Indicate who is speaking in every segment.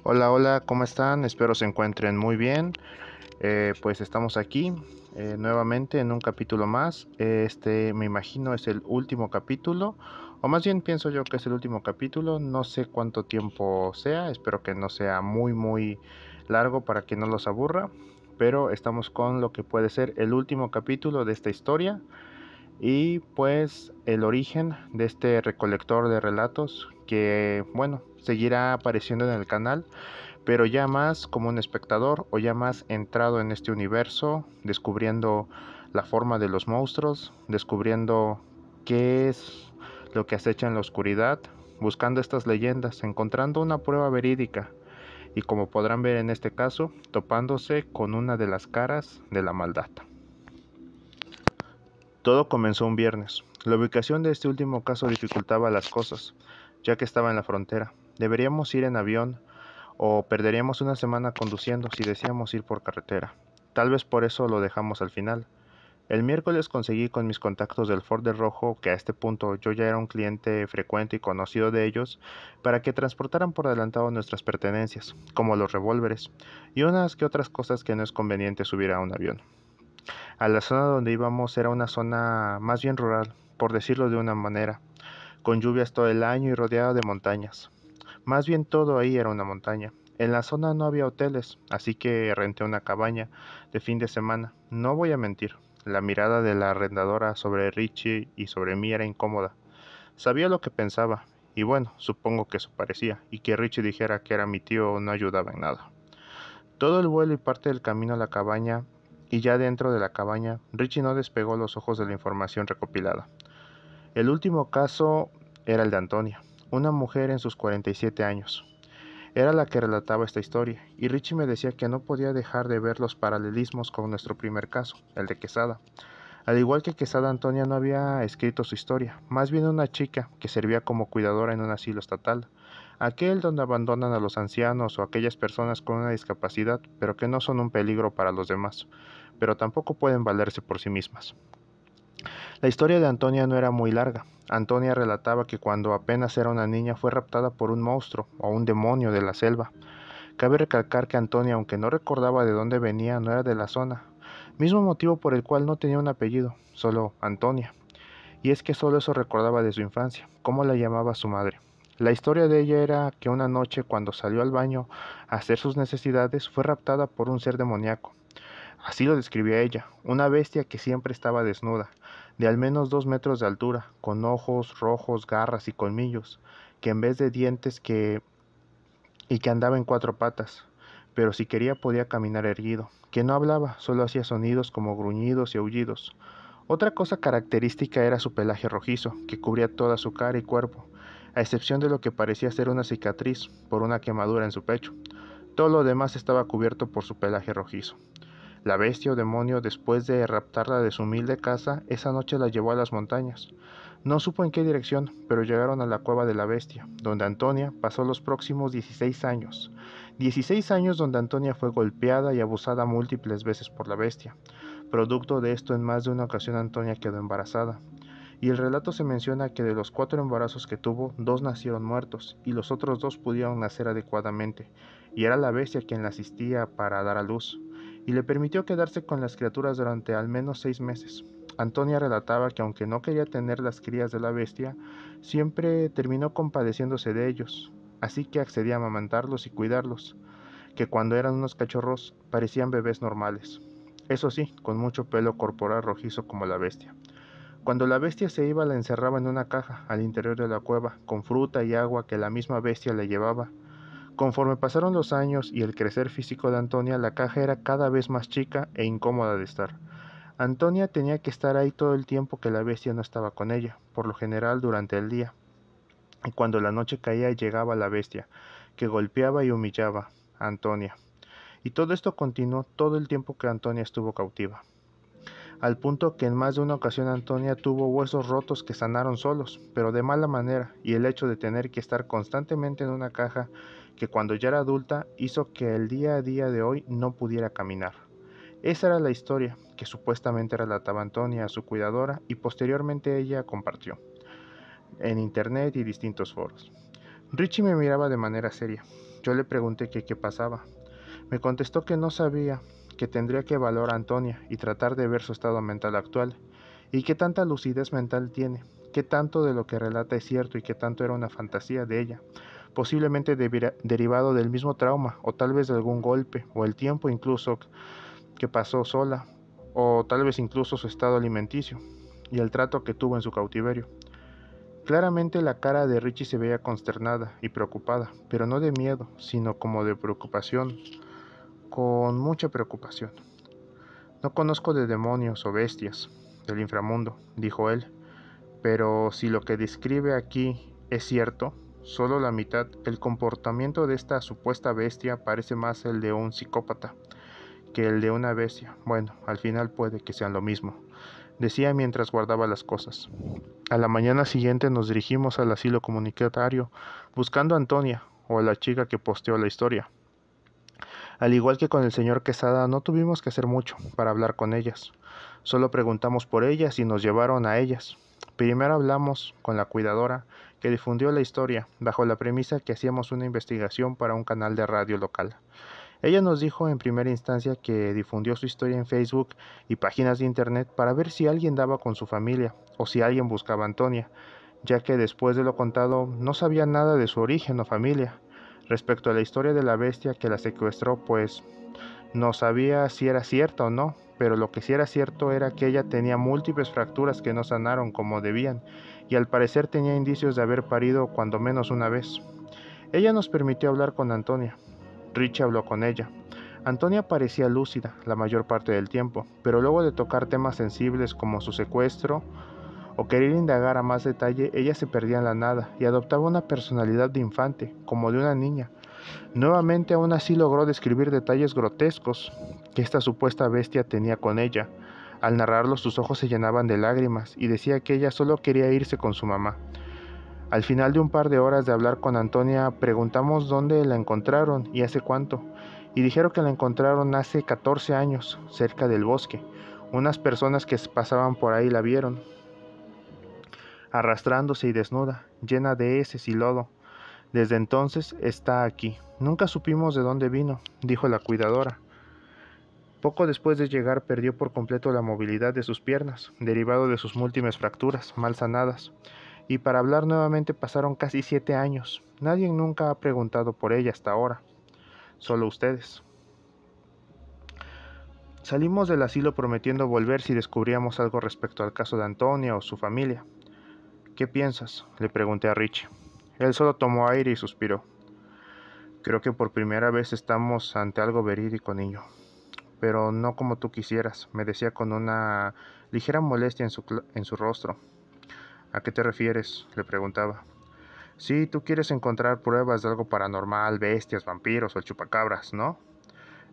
Speaker 1: Hola, hola, ¿cómo están? Espero se encuentren muy bien. Pues estamos aquí nuevamente en un capítulo más. Este, me imagino, es el último capítulo, o más bien pienso yo que es el último capítulo. No sé cuánto tiempo sea, espero que no sea muy largo para que no los aburra, pero estamos con lo que puede ser el último capítulo de esta historia y pues el origen de este recolector de relatos que, bueno, seguirá apareciendo en el canal, pero ya más como un espectador o ya más entrado en este universo, descubriendo la forma de los monstruos, descubriendo qué es lo que acecha en la oscuridad, buscando estas leyendas, encontrando una prueba verídica y, como podrán ver en este caso, topándose con una de las caras de la maldad. Todo comenzó un viernes. La ubicación de este último caso dificultaba las cosas, ya que estaba en la frontera. Deberíamos ir en avión o perderíamos una semana conduciendo si decíamos ir por carretera. Tal vez por eso lo dejamos al final. El miércoles conseguí con mis contactos del Ford de Rojo, que a este punto yo ya era un cliente frecuente y conocido de ellos, para que transportaran por adelantado nuestras pertenencias, como los revólveres, y unas que otras cosas que no es conveniente subir a un avión. A la zona donde íbamos era una zona más bien rural, por decirlo de una manera, con lluvias todo el año y rodeada de montañas. Más bien todo ahí era una montaña. En la zona no había hoteles, así que renté una cabaña de fin de semana. No voy a mentir, la mirada de la arrendadora sobre Richie y sobre mí era incómoda. Sabía lo que pensaba, y bueno, supongo que eso parecía, y que Richie dijera que era mi tío no ayudaba en nada. Todo el vuelo y parte del camino a la cabaña, y ya dentro de la cabaña, Richie no despegó los ojos de la información recopilada. El último caso era el de Antonia, una mujer en sus 47 años. Era la que relataba esta historia, y Richie me decía que no podía dejar de ver los paralelismos con nuestro primer caso, el de Quesada. Al igual que Quesada, Antonia no había escrito su historia, más bien una chica que servía como cuidadora en un asilo estatal, aquel donde abandonan a los ancianos o aquellas personas con una discapacidad, pero que no son un peligro para los demás, pero tampoco pueden valerse por sí mismas. La historia de Antonia no era muy larga. Antonia relataba que cuando apenas era una niña fue raptada por un monstruo o un demonio de la selva. Cabe recalcar que Antonia, aunque no recordaba de dónde venía, no era de la zona, mismo motivo por el cual no tenía un apellido, solo Antonia. Y es que solo eso recordaba de su infancia, cómo la llamaba su madre. La historia de ella era que una noche, cuando salió al baño a hacer sus necesidades, fue raptada por un ser demoníaco. Así lo describía ella, una bestia que siempre estaba desnuda, de al menos 2 metros de altura, con ojos rojos, garras y colmillos, que en vez de dientes que andaba en 4 patas, pero si quería podía caminar erguido, que no hablaba, solo hacía sonidos como gruñidos y aullidos. Otra cosa característica era su pelaje rojizo, que cubría toda su cara y cuerpo, a excepción de lo que parecía ser una cicatriz por una quemadura en su pecho. Todo lo demás estaba cubierto por su pelaje rojizo. La bestia o demonio, después de raptarla de su humilde casa, esa noche la llevó a las montañas. No supo en qué dirección, pero llegaron a la cueva de la bestia, donde Antonia pasó los próximos 16 años. 16 años donde Antonia fue golpeada y abusada múltiples veces por la bestia. Producto de esto, en más de una ocasión Antonia quedó embarazada. Y el relato se menciona que de los 4 embarazos que tuvo, 2 nacieron muertos, y los otros 2 pudieron nacer adecuadamente, y era la bestia quien la asistía para dar a luz, y le permitió quedarse con las criaturas durante al menos 6 meses. Antonia relataba que aunque no quería tener las crías de la bestia, siempre terminó compadeciéndose de ellos, así que accedía a amamantarlos y cuidarlos, que cuando eran unos cachorros parecían bebés normales. Eso sí, con mucho pelo corporal rojizo como la bestia. Cuando la bestia se iba, la encerraba en una caja al interior de la cueva, con fruta y agua que la misma bestia le llevaba. Conforme pasaron los años y el crecer físico de Antonia, la caja era cada vez más chica e incómoda de estar. Antonia tenía que estar ahí todo el tiempo que la bestia no estaba con ella, por lo general durante el día. Y cuando la noche caía llegaba la bestia, que golpeaba y humillaba a Antonia. Y todo esto continuó todo el tiempo que Antonia estuvo cautiva, al punto que en más de una ocasión Antonia tuvo huesos rotos que sanaron solos, pero de mala manera, y el hecho de tener que estar constantemente en una caja que cuando ya era adulta hizo que el día a día de hoy no pudiera caminar. Esa era la historia que supuestamente relataba Antonia a su cuidadora y posteriormente ella compartió en internet y distintos foros. Richie me miraba de manera seria. Yo le pregunté que qué pasaba. Me contestó que no sabía, que tendría que evaluar a Antonia y tratar de ver su estado mental actual, y qué tanta lucidez mental tiene, qué tanto de lo que relata es cierto y qué tanto era una fantasía de ella, posiblemente derivado del mismo trauma, o tal vez de algún golpe, o el tiempo incluso que pasó sola, o tal vez incluso su estado alimenticio, y el trato que tuvo en su cautiverio. Claramente la cara de Richie se veía consternada y preocupada, pero no de miedo, sino como de preocupación, con mucha preocupación. No conozco de demonios o bestias del inframundo, dijo él, pero si lo que describe aquí es cierto, solo la mitad, el comportamiento de esta supuesta bestia parece más el de un psicópata que el de una bestia. Bueno, al final puede que sean lo mismo, decía mientras guardaba las cosas. A la mañana siguiente nos dirigimos al asilo comunitario, buscando a Antonia, o a la chica que posteó la historia. Al igual que con el señor Quesada, no tuvimos que hacer mucho para hablar con ellas. Solo preguntamos por ellas y nos llevaron a ellas. Primero hablamos con la cuidadora, que difundió la historia, bajo la premisa que hacíamos una investigación para un canal de radio local. Ella nos dijo en primera instancia que difundió su historia en Facebook y páginas de internet para ver si alguien daba con su familia o si alguien buscaba a Antonia, ya que después de lo contado no sabía nada de su origen o familia. Respecto a la historia de la bestia que la secuestró, pues no sabía si era cierta o no, pero lo que sí era cierto era que ella tenía múltiples fracturas que no sanaron como debían, y al parecer tenía indicios de haber parido cuando menos una vez. Ella nos permitió hablar con Antonia. Richie habló con ella. Antonia parecía lúcida la mayor parte del tiempo, pero luego de tocar temas sensibles como su secuestro o querer indagar a más detalle, ella se perdía en la nada y adoptaba una personalidad de infante, como de una niña. Nuevamente aún así logró describir detalles grotescos que esta supuesta bestia tenía con ella. Al narrarlo sus ojos se llenaban de lágrimas y decía que ella solo quería irse con su mamá. Al final de un par de horas de hablar con Antonia, preguntamos dónde la encontraron y hace cuánto, y dijeron que la encontraron hace 14 años, cerca del bosque. Unas personas que pasaban por ahí la vieron, arrastrándose y desnuda, llena de heces y lodo. Desde entonces está aquí. Nunca supimos de dónde vino, dijo la cuidadora. Poco después de llegar perdió por completo la movilidad de sus piernas, derivado de sus múltiples fracturas, mal sanadas. Y para hablar nuevamente pasaron casi 7 años. Nadie nunca ha preguntado por ella hasta ahora. Solo ustedes. Salimos del asilo prometiendo volver si descubríamos algo respecto al caso de Antonia o su familia. ¿Qué piensas?, le pregunté a Richie. Él solo tomó aire y suspiró. Creo que por primera vez estamos ante algo verídico, niño. Pero no como tú quisieras, me decía con una ligera molestia en su rostro. ¿A qué te refieres?, le preguntaba. Sí, tú quieres encontrar pruebas de algo paranormal, bestias, vampiros o el chupacabras, ¿no?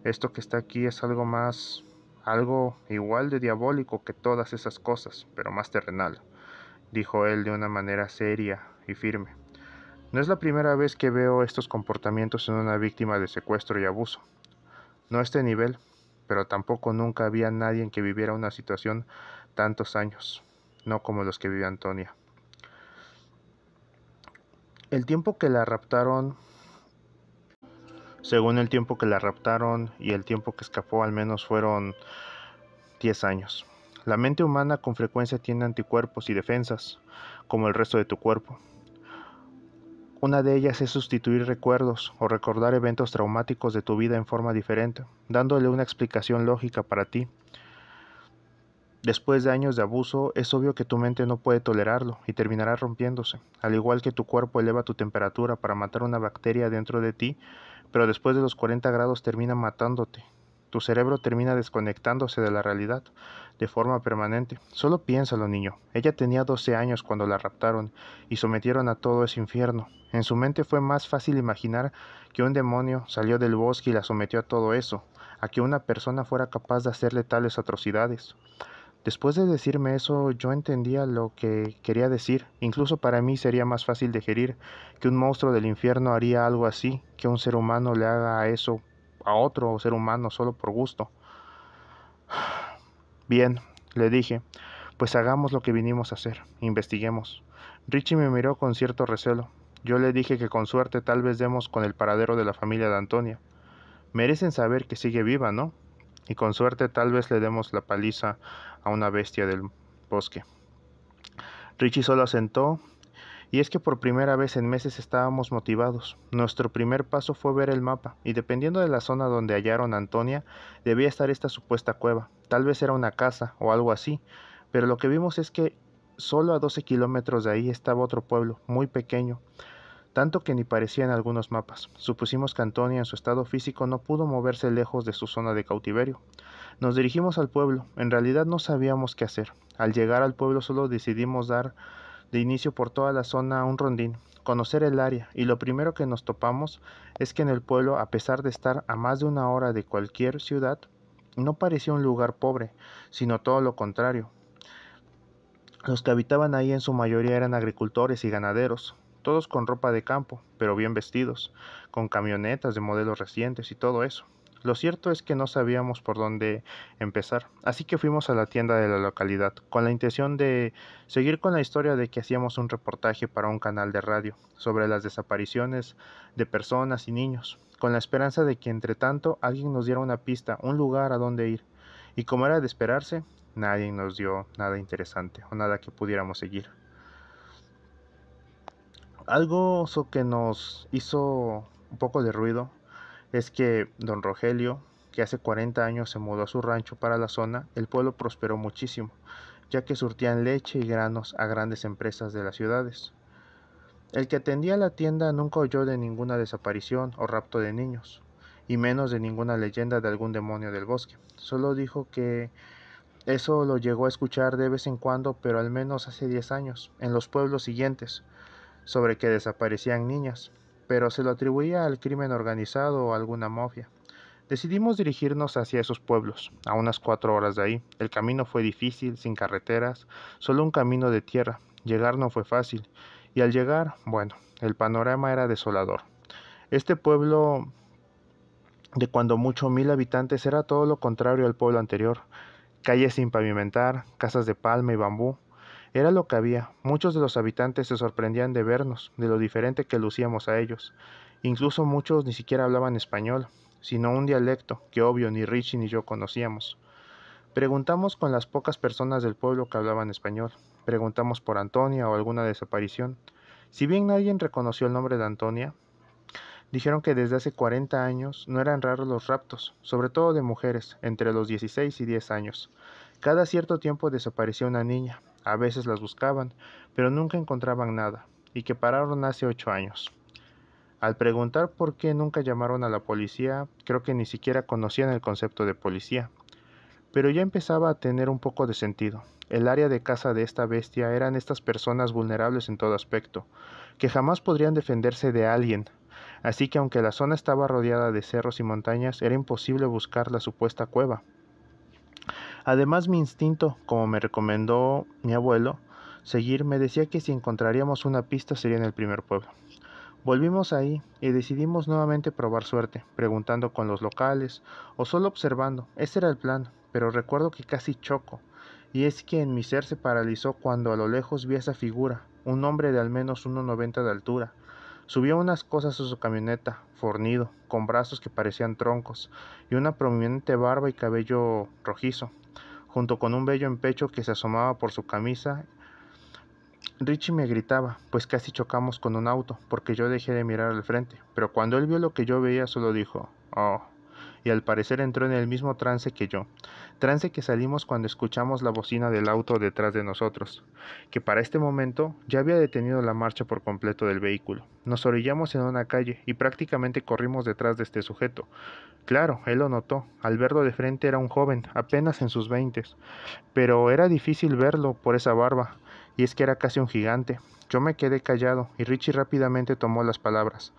Speaker 1: Esto que está aquí es algo más, algo igual de diabólico que todas esas cosas, pero más terrenal, dijo él de una manera seria y firme. No es la primera vez que veo estos comportamientos en una víctima de secuestro y abuso. No a este nivel, pero tampoco nunca había nadie que viviera una situación tantos años, no como los que vive Antonia. El tiempo que la raptaron, según el tiempo que la raptaron y el tiempo que escapó, al menos fueron 10 años. La mente humana con frecuencia tiene anticuerpos y defensas, como el resto de tu cuerpo. Una de ellas es sustituir recuerdos o recordar eventos traumáticos de tu vida en forma diferente, dándole una explicación lógica para ti. Después de años de abuso, es obvio que tu mente no puede tolerarlo y terminará rompiéndose, al igual que tu cuerpo eleva tu temperatura para matar una bacteria dentro de ti, pero después de los 40 grados termina matándote. Tu cerebro termina desconectándose de la realidad de forma permanente. Solo piénsalo, niño. Ella tenía 12 años cuando la raptaron y sometieron a todo ese infierno. En su mente fue más fácil imaginar que un demonio salió del bosque y la sometió a todo eso, a que una persona fuera capaz de hacerle tales atrocidades. Después de decirme eso, yo entendía lo que quería decir. Incluso para mí sería más fácil digerir que un monstruo del infierno haría algo así, que un ser humano le haga eso a otro ser humano solo por gusto. Bien, le dije, pues hagamos lo que vinimos a hacer, investiguemos. Richie me miró con cierto recelo. Yo le dije que con suerte tal vez demos con el paradero de la familia de Antonia. Merecen saber que sigue viva, ¿no? Y con suerte tal vez le demos la paliza a una bestia del bosque. Richie solo asentó, y es que por primera vez en meses estábamos motivados. Nuestro primer paso fue ver el mapa, y dependiendo de la zona donde hallaron a Antonia, debía estar esta supuesta cueva. Tal vez era una casa o algo así, pero lo que vimos es que solo a 12 kilómetros de ahí estaba otro pueblo, muy pequeño, tanto que ni parecía en algunos mapas. Supusimos que Antonia en su estado físico no pudo moverse lejos de su zona de cautiverio. Nos dirigimos al pueblo, en realidad no sabíamos qué hacer. Al llegar al pueblo solo decidimos dar de inicio por toda la zona un rondín, conocer el área, y lo primero que nos topamos es que en el pueblo, a pesar de estar a más de una hora de cualquier ciudad, no parecía un lugar pobre, sino todo lo contrario. Los que habitaban ahí en su mayoría eran agricultores y ganaderos, todos con ropa de campo, pero bien vestidos, con camionetas de modelos recientes y todo eso. Lo cierto es que no sabíamos por dónde empezar, así que fuimos a la tienda de la localidad, con la intención de seguir con la historia de que hacíamos un reportaje para un canal de radio sobre las desapariciones de personas y niños, con la esperanza de que entre tanto alguien nos diera una pista, un lugar a dónde ir. Y como era de esperarse, nadie nos dio nada interesante o nada que pudiéramos seguir. Algo que nos hizo un poco de ruido es que don Rogelio, que hace 40 años se mudó a su rancho para la zona, el pueblo prosperó muchísimo, ya que surtían leche y granos a grandes empresas de las ciudades. El que atendía la tienda nunca oyó de ninguna desaparición o rapto de niños, y menos de ninguna leyenda de algún demonio del bosque. Solo dijo que eso lo llegó a escuchar de vez en cuando, pero al menos hace 10 años, en los pueblos siguientes, sobre que desaparecían niñas, pero se lo atribuía al crimen organizado o a alguna mafia. Decidimos dirigirnos hacia esos pueblos, a unas 4 horas de ahí. El camino fue difícil, sin carreteras, solo un camino de tierra. Llegar no fue fácil, y al llegar, bueno, el panorama era desolador. Este pueblo de cuando mucho 1000 habitantes era todo lo contrario al pueblo anterior. Calles sin pavimentar, casas de palma y bambú. Era lo que había. Muchos de los habitantes se sorprendían de vernos, de lo diferente que lucíamos a ellos. Incluso muchos ni siquiera hablaban español, sino un dialecto que obvio ni Richie ni yo conocíamos. Preguntamos con las pocas personas del pueblo que hablaban español. Preguntamos por Antonia o alguna desaparición. Si bien nadie reconoció el nombre de Antonia, dijeron que desde hace 40 años no eran raros los raptos, sobre todo de mujeres, entre los 16 y 10 años. Cada cierto tiempo desaparecía una niña, a veces las buscaban, pero nunca encontraban nada, y que pararon hace 8 años. Al preguntar por qué nunca llamaron a la policía, creo que ni siquiera conocían el concepto de policía, pero ya empezaba a tener un poco de sentido. El área de caza de esta bestia eran estas personas vulnerables en todo aspecto, que jamás podrían defenderse de alguien, así que aunque la zona estaba rodeada de cerros y montañas, era imposible buscar la supuesta cueva. Además, mi instinto, como me recomendó mi abuelo, seguir me decía que si encontraríamos una pista sería en el primer pueblo. Volvimos ahí y decidimos nuevamente probar suerte, preguntando con los locales o solo observando. Ese era el plan, pero recuerdo que casi choco, y es que en mi ser se paralizó cuando a lo lejos vi esa figura, un hombre de al menos 1,90 de altura. Subía unas cosas a su camioneta, fornido, con brazos que parecían troncos, y una prominente barba y cabello rojizo, junto con un vello en pecho que se asomaba por su camisa. Richie me gritaba, pues casi chocamos con un auto, porque yo dejé de mirar al frente, pero cuando él vio lo que yo veía solo dijo, "Oh", y al parecer entró en el mismo trance que yo, trance que salimos cuando escuchamos la bocina del auto detrás de nosotros, que para este momento ya había detenido la marcha por completo del vehículo. Nos orillamos en una calle y prácticamente corrimos detrás de este sujeto. Claro, él lo notó, al verlo de frente era un joven, apenas en sus veintes, pero era difícil verlo por esa barba, y es que era casi un gigante. Yo me quedé callado, y Richie rápidamente tomó las palabras.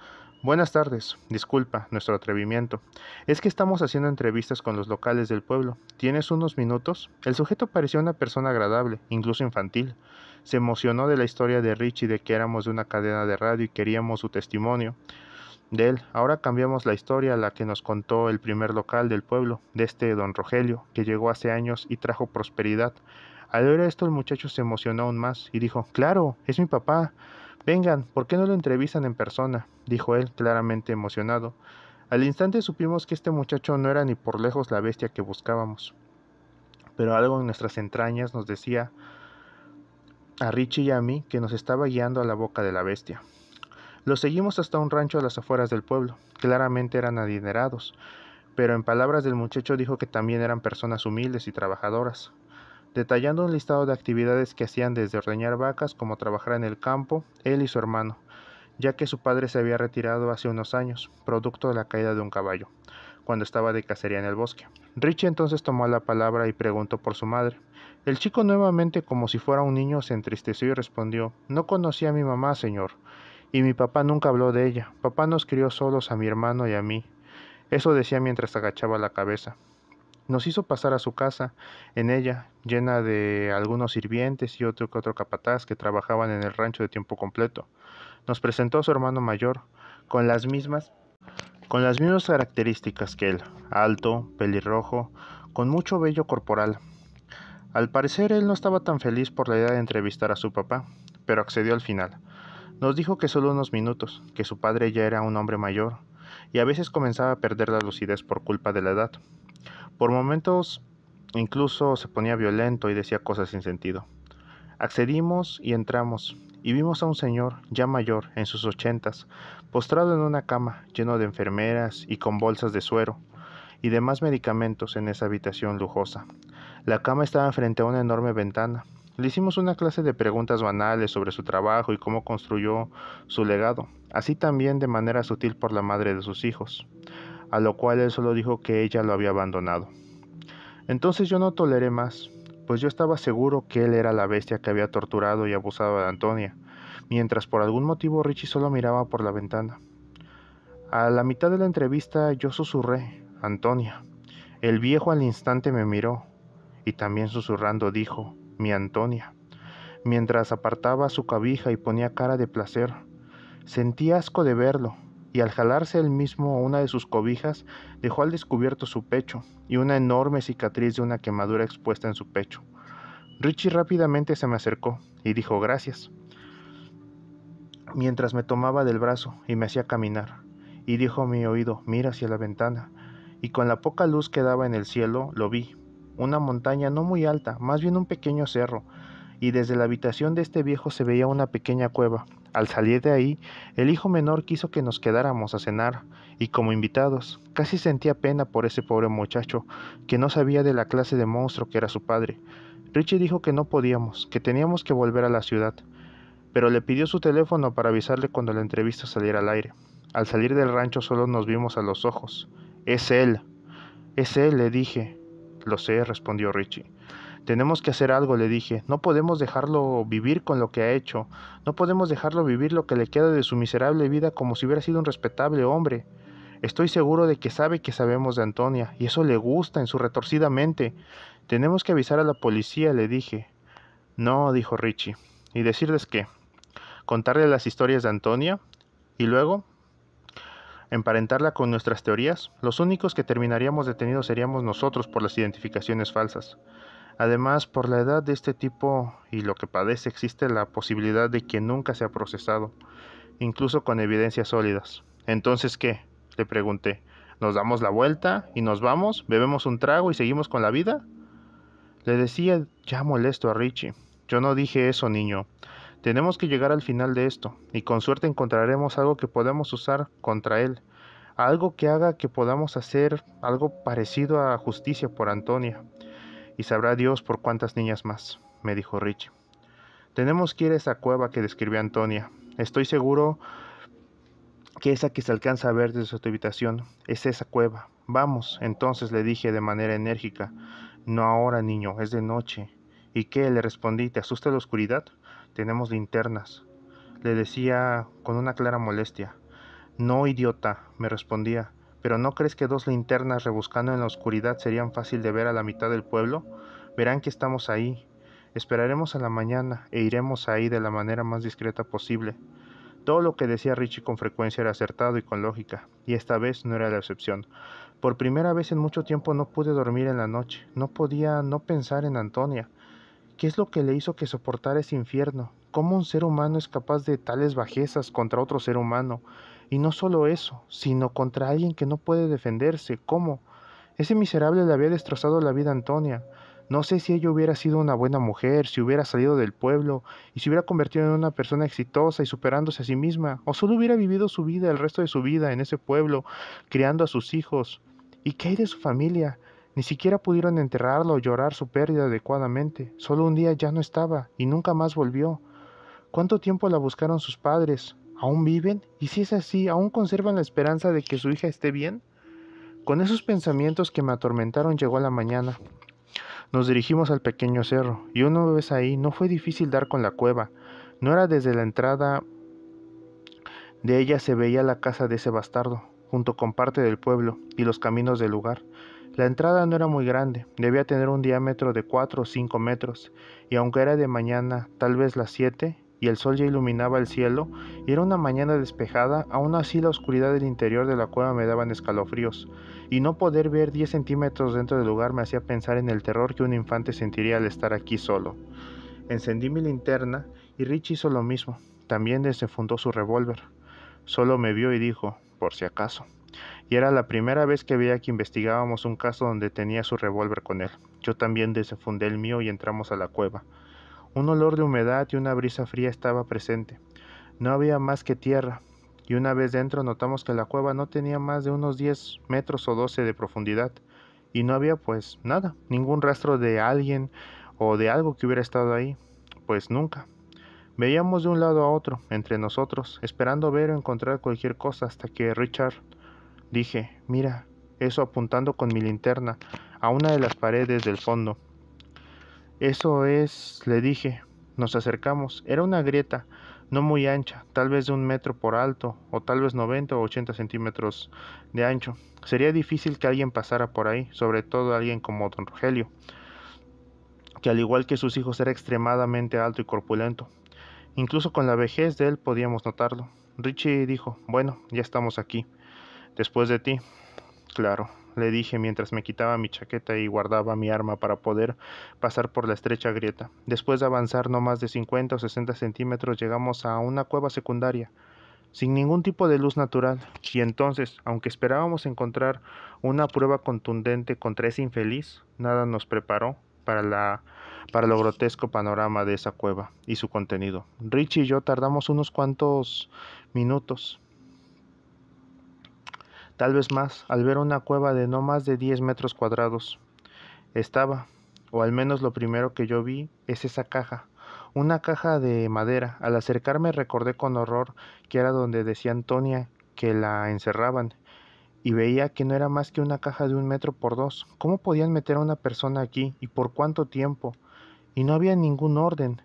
Speaker 1: Buenas tardes, disculpa nuestro atrevimiento. Es que estamos haciendo entrevistas con los locales del pueblo. ¿Tienes unos minutos? El sujeto parecía una persona agradable, incluso infantil. Se emocionó de la historia de Richie de que éramos de una cadena de radio y queríamos su testimonio de él. Ahora cambiamos la historia a la que nos contó el primer local del pueblo, de este don Rogelio, que llegó hace años y trajo prosperidad. Al oír esto el muchacho se emocionó aún más y dijo, claro, es mi papá. Vengan, ¿por qué no lo entrevistan en persona?, dijo él, claramente emocionado. Al instante supimos que este muchacho no era ni por lejos la bestia que buscábamos, pero algo en nuestras entrañas nos decía a Richie y a mí que nos estaba guiando a la boca de la bestia. Lo seguimos hasta un rancho a las afueras del pueblo. Claramente eran adinerados, pero en palabras del muchacho dijo que también eran personas humildes y trabajadoras, detallando un listado de actividades que hacían desde ordeñar vacas como trabajar en el campo, él y su hermano, ya que su padre se había retirado hace unos años, producto de la caída de un caballo, cuando estaba de cacería en el bosque. Richie entonces tomó la palabra y preguntó por su madre. El chico nuevamente, como si fuera un niño, se entristeció y respondió: No conocí a mi mamá, señor, y mi papá nunca habló de ella. Papá nos crió solos a mi hermano y a mí. Eso decía mientras agachaba la cabeza. Nos hizo pasar a su casa, en ella, llena de algunos sirvientes y otro que otro capataz que trabajaban en el rancho de tiempo completo. Nos presentó a su hermano mayor, con las mismas, con las mismas características que él, alto, pelirrojo, con mucho vello corporal. Al parecer él no estaba tan feliz por la idea de entrevistar a su papá, pero accedió al final. Nos dijo que solo unos minutos, que su padre ya era un hombre mayor, y a veces comenzaba a perder la lucidez por culpa de la edad. Por momentos incluso se ponía violento y decía cosas sin sentido. Accedimos y entramos, y vimos a un señor, ya mayor, en sus 80s, postrado en una cama, lleno de enfermeras y con bolsas de suero y demás medicamentos en esa habitación lujosa. La cama estaba frente a una enorme ventana. Le hicimos una clase de preguntas banales sobre su trabajo y cómo construyó su legado, así también de manera sutil por la madre de sus hijos, a lo cual él solo dijo que ella lo había abandonado. Entonces yo no toleré más, pues yo estaba seguro que él era la bestia que había torturado y abusado de Antonia, mientras por algún motivo Richie solo miraba por la ventana. A la mitad de la entrevista yo susurré: Antonia. El viejo al instante me miró, y también susurrando dijo: mi Antonia, mientras apartaba su cobija y ponía cara de placer. Sentí asco de verlo, y al jalarse él mismo una de sus cobijas, dejó al descubierto su pecho, y una enorme cicatriz de una quemadura expuesta en su pecho. Richie rápidamente se me acercó, y dijo gracias, mientras me tomaba del brazo y me hacía caminar, y dijo a mi oído: mira hacia la ventana, y con la poca luz que daba en el cielo, lo vi. Una montaña no muy alta, más bien un pequeño cerro, y desde la habitación de este viejo se veía una pequeña cueva. Al salir de ahí, el hijo menor quiso que nos quedáramos a cenar, y como invitados, casi sentía pena por ese pobre muchacho, que no sabía de la clase de monstruo que era su padre. Richie dijo que no podíamos, que teníamos que volver a la ciudad, pero le pidió su teléfono para avisarle cuando la entrevista saliera al aire. Al salir del rancho solo nos vimos a los ojos. Es él, le dije. Lo sé, respondió Richie. Tenemos que hacer algo, le dije. No podemos dejarlo vivir con lo que ha hecho. No podemos dejarlo vivir lo que le queda de su miserable vida como si hubiera sido un respetable hombre. Estoy seguro de que sabe que sabemos de Antonia, y eso le gusta en su retorcida mente. Tenemos que avisar a la policía, le dije. No, dijo Richie. ¿Y decirles qué? ¿Contarle las historias de Antonia? ¿Y luego emparentarla con nuestras teorías? Los únicos que terminaríamos detenidos seríamos nosotros por las identificaciones falsas. Además, por la edad de este tipo y lo que padece, existe la posibilidad de que nunca sea procesado, incluso con evidencias sólidas. ¿Entonces qué?, le pregunté. ¿Nos damos la vuelta y nos vamos? ¿Bebemos un trago y seguimos con la vida? Le decía ya molesto a Richie. Yo no dije eso, niño. Tenemos que llegar al final de esto, y con suerte encontraremos algo que podamos usar contra él. Algo que haga que podamos hacer algo parecido a justicia por Antonia. Y sabrá Dios por cuántas niñas más, me dijo Richie. Tenemos que ir a esa cueva que describió Antonia. Estoy seguro que esa que se alcanza a ver desde tu habitación es esa cueva. Vamos, entonces, le dije de manera enérgica. No ahora, niño, es de noche. ¿Y qué?, le respondí. ¿Te asusta la oscuridad? Tenemos linternas, le decía con una clara molestia. No, idiota, me respondía. ¿Pero no crees que 2 linternas rebuscando en la oscuridad serían fácil de ver a la mitad del pueblo? Verán que estamos ahí. Esperaremos a la mañana e iremos ahí de la manera más discreta posible. Todo lo que decía Richie con frecuencia era acertado y con lógica, y esta vez no era la excepción. Por primera vez en mucho tiempo no pude dormir en la noche. No podía no pensar en Antonia. ¿Qué es lo que le hizo que soportara ese infierno? ¿Cómo un ser humano es capaz de tales bajezas contra otro ser humano? Y no solo eso, sino contra alguien que no puede defenderse. ¿Cómo? Ese miserable le había destrozado la vida a Antonia. No sé si ella hubiera sido una buena mujer, si hubiera salido del pueblo y se hubiera convertido en una persona exitosa y superándose a sí misma, o solo hubiera vivido su vida, el resto de su vida en ese pueblo, criando a sus hijos. ¿Y qué hay de su familia? Ni siquiera pudieron enterrarlo o llorar su pérdida adecuadamente. Solo un día ya no estaba y nunca más volvió. ¿Cuánto tiempo la buscaron sus padres? ¿Aún viven? Y si es así, ¿aún conservan la esperanza de que su hija esté bien? Con esos pensamientos que me atormentaron llegó la mañana. Nos dirigimos al pequeño cerro, y una vez ahí no fue difícil dar con la cueva. No era desde la entrada de ella se veía la casa de ese bastardo, junto con parte del pueblo y los caminos del lugar. La entrada no era muy grande, debía tener un diámetro de 4 o 5 metros, y aunque era de mañana, tal vez las 7, y el sol ya iluminaba el cielo, y era una mañana despejada, aún así la oscuridad del interior de la cueva me daban escalofríos, y no poder ver 10 centímetros dentro del lugar me hacía pensar en el terror que un infante sentiría al estar aquí solo. Encendí mi linterna, y Rich hizo lo mismo, también desenfundó su revólver. Solo me vio y dijo, por si acaso. Y era la primera vez que veía que investigábamos un caso donde tenía su revólver con él. Yo también desenfundé el mío y entramos a la cueva. Un olor de humedad y una brisa fría estaba presente. No había más que tierra, y una vez dentro notamos que la cueva no tenía más de unos 10 metros o 12 de profundidad, y no había pues nada, ningún rastro de alguien o de algo que hubiera estado ahí, pues nunca. Veíamos de un lado a otro, entre nosotros, esperando ver o encontrar cualquier cosa hasta que Richard dije, mira, eso apuntando con mi linterna a una de las paredes del fondo. Eso es, le dije. Nos acercamos. Era una grieta, no muy ancha, tal vez de 1 metro por alto, o tal vez 90 o 80 centímetros de ancho. Sería difícil que alguien pasara por ahí, sobre todo alguien como don Rogelio, que al igual que sus hijos era extremadamente alto y corpulento. Incluso con la vejez de él podíamos notarlo. Richie dijo, bueno, ya estamos aquí. Después de ti. Claro, le dije mientras me quitaba mi chaqueta y guardaba mi arma para poder pasar por la estrecha grieta. Después de avanzar no más de 50 o 60 centímetros llegamos a una cueva secundaria, sin ningún tipo de luz natural, y entonces, aunque esperábamos encontrar una prueba contundente contra ese infeliz, nada nos preparó para lo grotesco panorama de esa cueva y su contenido. Richie y yo tardamos unos cuantos minutos, tal vez más, al ver una cueva de no más de 10 metros cuadrados. Estaba, o al menos lo primero que yo vi, es esa caja, una caja de madera. Al acercarme recordé con horror que era donde decía Antonia que la encerraban, y veía que no era más que una caja de 1 metro por 2. ¿Cómo podían meter a una persona aquí y por cuánto tiempo? Y no había ningún orden.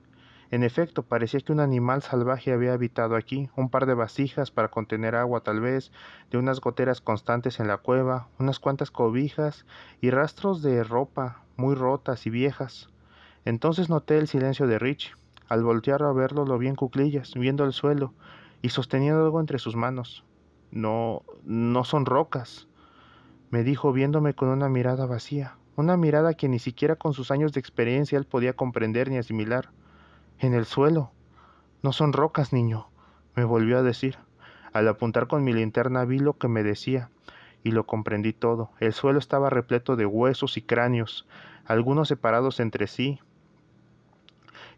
Speaker 1: En efecto, parecía que un animal salvaje había habitado aquí, un par de vasijas para contener agua tal vez, de unas goteras constantes en la cueva, unas cuantas cobijas y rastros de ropa muy rotas y viejas. Entonces noté el silencio de Rich. Al voltear a verlo lo vi en cuclillas, viendo el suelo y sosteniendo algo entre sus manos. No, no son rocas, me dijo viéndome con una mirada vacía, una mirada que ni siquiera con sus años de experiencia él podía comprender ni asimilar. En el suelo. No son rocas, niño, me volvió a decir. Al apuntar con mi linterna vi lo que me decía, y lo comprendí todo. El suelo estaba repleto de huesos y cráneos, algunos separados entre sí,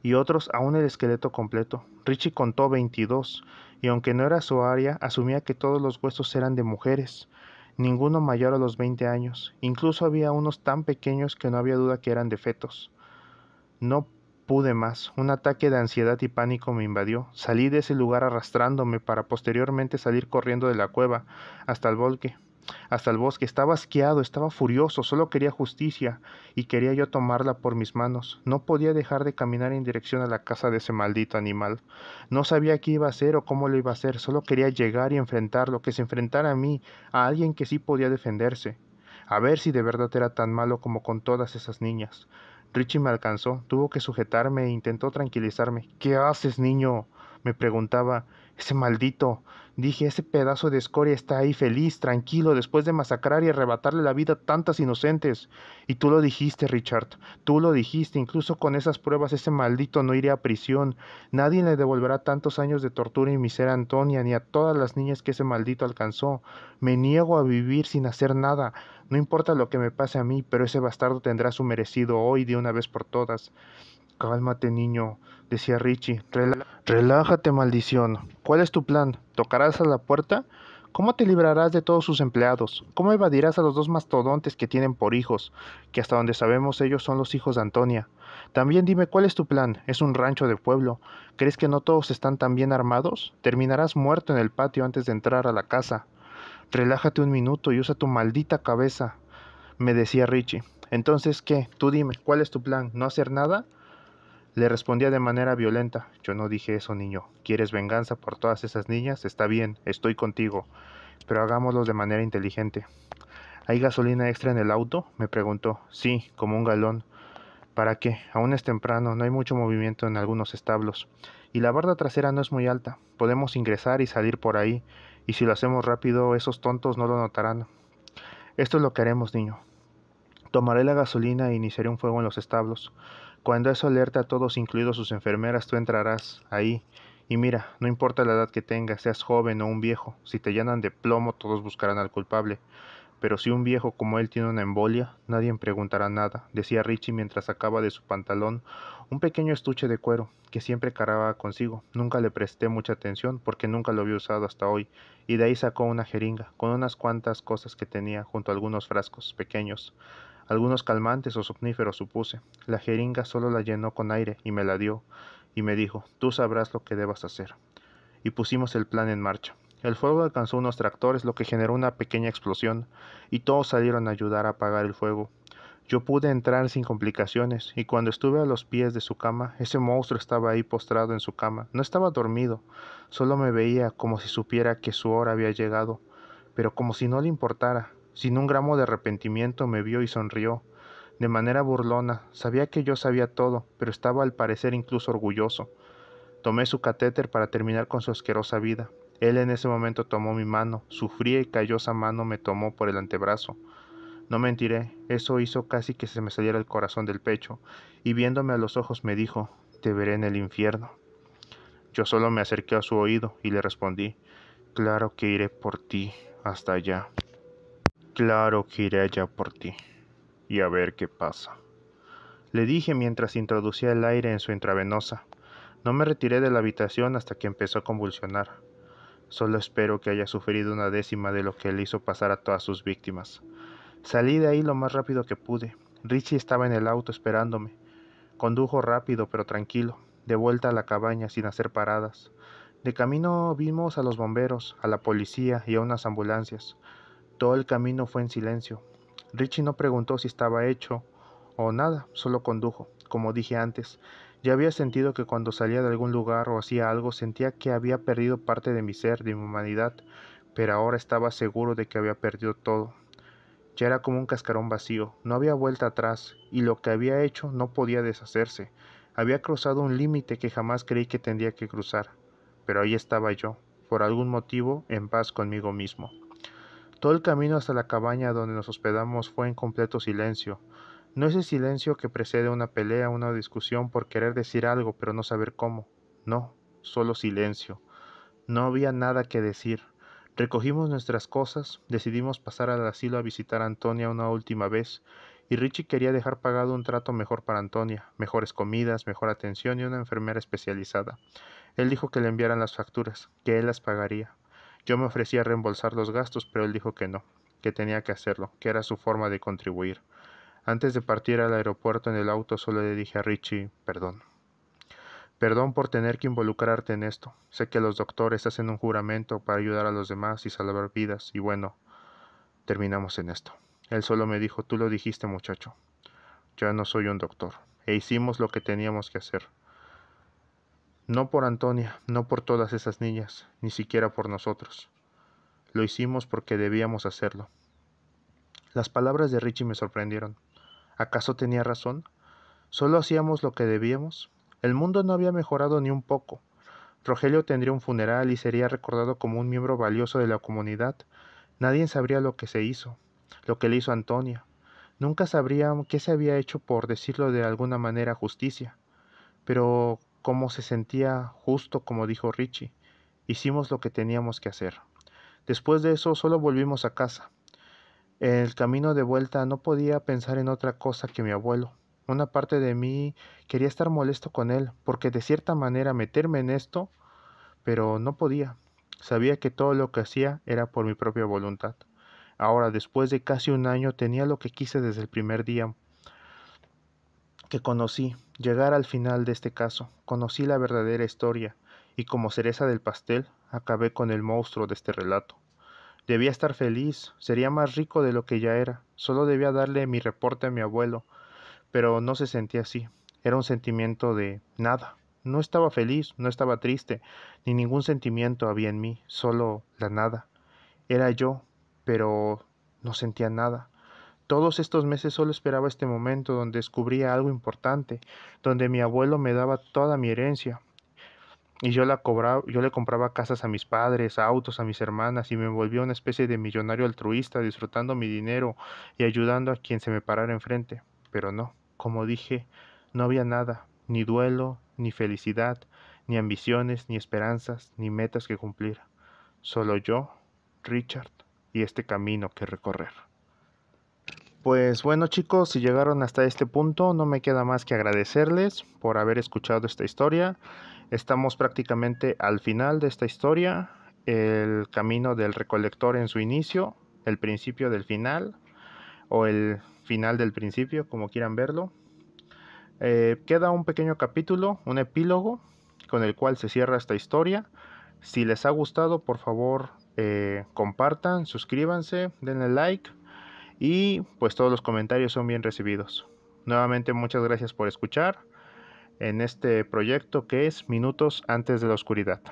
Speaker 1: y otros aún el esqueleto completo. Richie contó 22, y aunque no era su área, asumía que todos los huesos eran de mujeres, ninguno mayor a los 20 años. Incluso había unos tan pequeños que no había duda que eran de fetos. No pude más. Un ataque de ansiedad y pánico me invadió. Salí de ese lugar arrastrándome para posteriormente salir corriendo de la cueva hasta el bosque. Hasta el bosque. Estaba asqueado, estaba furioso, solo quería justicia y quería yo tomarla por mis manos. No podía dejar de caminar en dirección a la casa de ese maldito animal. No sabía qué iba a hacer o cómo lo iba a hacer, solo quería llegar y enfrentarlo, que se enfrentara a mí, a alguien que sí podía defenderse. A ver si de verdad era tan malo como con todas esas niñas. Richie me alcanzó, tuvo que sujetarme e intentó tranquilizarme. ¿Qué haces, niño? Me preguntaba. Ese maldito, dije, ese pedazo de escoria está ahí feliz, tranquilo, después de masacrar y arrebatarle la vida a tantas inocentes. Y tú lo dijiste, Richard, tú lo dijiste, incluso con esas pruebas ese maldito no iría a prisión. Nadie le devolverá tantos años de tortura y miseria a Antonia, ni a todas las niñas que ese maldito alcanzó. Me niego a vivir sin hacer nada. No importa lo que me pase a mí, pero ese bastardo tendrá su merecido hoy de una vez por todas. Cálmate, niño, decía Richie. Relájate, maldición. ¿Cuál es tu plan? ¿Tocarás a la puerta? ¿Cómo te librarás de todos sus empleados? ¿Cómo evadirás a los dos mastodontes que tienen por hijos? Que hasta donde sabemos ellos son los hijos de Antonia. También dime cuál es tu plan. Es un rancho de pueblo. ¿Crees que no todos están tan bien armados? Terminarás muerto en el patio antes de entrar a la casa. Relájate un minuto y usa tu maldita cabeza, me decía Richie. Entonces, ¿qué? Tú dime, ¿cuál es tu plan? ¿No hacer nada? Le respondía de manera violenta. Yo no dije eso, niño. ¿Quieres venganza por todas esas niñas? Está bien, estoy contigo, pero hagámoslo de manera inteligente. ¿Hay gasolina extra en el auto? Me preguntó. Sí, como un galón. ¿Para qué? Aún es temprano, no hay mucho movimiento en algunos establos. Y la barda trasera no es muy alta. Podemos ingresar y salir por ahí, y si lo hacemos rápido, esos tontos no lo notarán. Esto es lo que haremos, niño. Tomaré la gasolina e iniciaré un fuego en los establos. Cuando eso alerte a todos, incluidos sus enfermeras, tú entrarás ahí. Y mira, no importa la edad que tengas, seas joven o un viejo, si te llenan de plomo, todos buscarán al culpable. Pero si un viejo como él tiene una embolia, nadie preguntará nada, decía Richie mientras sacaba de su pantalón un pequeño estuche de cuero que siempre cargaba consigo. Nunca le presté mucha atención porque nunca lo había usado hasta hoy, y de ahí sacó una jeringa con unas cuantas cosas que tenía junto a algunos frascos pequeños. Algunos calmantes o somníferos supuse. La jeringa solo la llenó con aire y me la dio, y me dijo, tú sabrás lo que debas hacer. Y pusimos el plan en marcha. El fuego alcanzó unos tractores, lo que generó una pequeña explosión, y todos salieron a ayudar a apagar el fuego. Yo pude entrar sin complicaciones, y cuando estuve a los pies de su cama, ese monstruo estaba ahí postrado en su cama. No estaba dormido, solo me veía como si supiera que su hora había llegado, pero como si no le importara. Sin un gramo de arrepentimiento me vio y sonrió. De manera burlona, sabía que yo sabía todo, pero estaba al parecer incluso orgulloso. Tomé su catéter para terminar con su asquerosa vida. Él en ese momento tomó mi mano, su fría y callosa mano me tomó por el antebrazo. No mentiré, eso hizo casi que se me saliera el corazón del pecho, y viéndome a los ojos me dijo, te veré en el infierno. Yo solo me acerqué a su oído y le respondí, claro que iré por ti, hasta allá. Claro que iré allá por ti, y a ver qué pasa. Le dije mientras introducía el aire en su intravenosa. No me retiré de la habitación hasta que empezó a convulsionar. Solo espero que haya sufrido una décima de lo que le hizo pasar a todas sus víctimas. Salí de ahí lo más rápido que pude. Richie estaba en el auto esperándome. Condujo rápido pero tranquilo, de vuelta a la cabaña sin hacer paradas. De camino vimos a los bomberos, a la policía y a unas ambulancias. Todo el camino fue en silencio. Richie no preguntó si estaba hecho o nada, solo condujo. Como dije antes, ya había sentido que cuando salía de algún lugar o hacía algo sentía que había perdido parte de mi ser, de mi humanidad, pero ahora estaba seguro de que había perdido todo. Ya era como un cascarón vacío, no había vuelta atrás, y lo que había hecho no podía deshacerse. Había cruzado un límite que jamás creí que tendría que cruzar, pero ahí estaba yo, por algún motivo, en paz conmigo mismo. Todo el camino hasta la cabaña donde nos hospedamos fue en completo silencio. No ese silencio que precede una pelea, una discusión por querer decir algo pero no saber cómo. No, solo silencio. No había nada que decir. Recogimos nuestras cosas, decidimos pasar al asilo a visitar a Antonia una última vez, y Richie quería dejar pagado un trato mejor para Antonia, mejores comidas, mejor atención y una enfermera especializada. Él dijo que le enviaran las facturas, que él las pagaría. Yo me ofrecía a reembolsar los gastos, pero él dijo que no, que tenía que hacerlo, que era su forma de contribuir. Antes de partir al aeropuerto en el auto solo le dije a Richie, perdón. Perdón por tener que involucrarte en esto. Sé que los doctores hacen un juramento para ayudar a los demás y salvar vidas, y bueno, terminamos en esto. Él solo me dijo, tú lo dijiste, muchacho. Ya no soy un doctor. E hicimos lo que teníamos que hacer. No por Antonia, no por todas esas niñas, ni siquiera por nosotros. Lo hicimos porque debíamos hacerlo. Las palabras de Richie me sorprendieron. ¿Acaso tenía razón? ¿Solo hacíamos lo que debíamos? El mundo no había mejorado ni un poco. Rogelio tendría un funeral y sería recordado como un miembro valioso de la comunidad. Nadie sabría lo que se hizo, lo que le hizo Antonia. Nunca sabría qué se había hecho, por decirlo de alguna manera, justicia. Pero como se sentía justo, como dijo Richie, hicimos lo que teníamos que hacer. Después de eso solo volvimos a casa. En el camino de vuelta no podía pensar en otra cosa que mi abuelo. Una parte de mí quería estar molesto con él, porque de cierta manera meterme en esto, pero no podía. Sabía que todo lo que hacía era por mi propia voluntad. Ahora, después de casi un año, tenía lo que quise desde el primer día que conocí, llegar al final de este caso. Conocí la verdadera historia, y como cereza del pastel, acabé con el monstruo de este relato. Debía estar feliz, sería más rico de lo que ya era. Solo debía darle mi reporte a mi abuelo, pero no se sentía así. Era un sentimiento de nada. No estaba feliz, no estaba triste, ni ningún sentimiento había en mí, solo la nada. Era yo, pero no sentía nada. Todos estos meses solo esperaba este momento donde descubría algo importante, donde mi abuelo me daba toda mi herencia, y yo le compraba casas a mis padres, autos a mis hermanas, y me volvía una especie de millonario altruista, disfrutando mi dinero y ayudando a quien se me parara enfrente. Pero no, como dije, no había nada, ni duelo, ni felicidad, ni ambiciones, ni esperanzas, ni metas que cumplir. Solo yo, Richard, y este camino que recorrer. Pues bueno, chicos, si llegaron hasta este punto, no me queda más que agradecerles por haber escuchado esta historia. Estamos prácticamente al final de esta historia, el camino del recolector en su inicio, el principio del final, o el final del principio, como quieran verlo. Queda un pequeño capítulo, un epílogo, con el cual se cierra esta historia. Si les ha gustado, por favor, compartan, suscríbanse, denle like, y pues todos los comentarios son bien recibidos. Nuevamente, muchas gracias por escuchar en este proyecto que es Minutos antes de la oscuridad.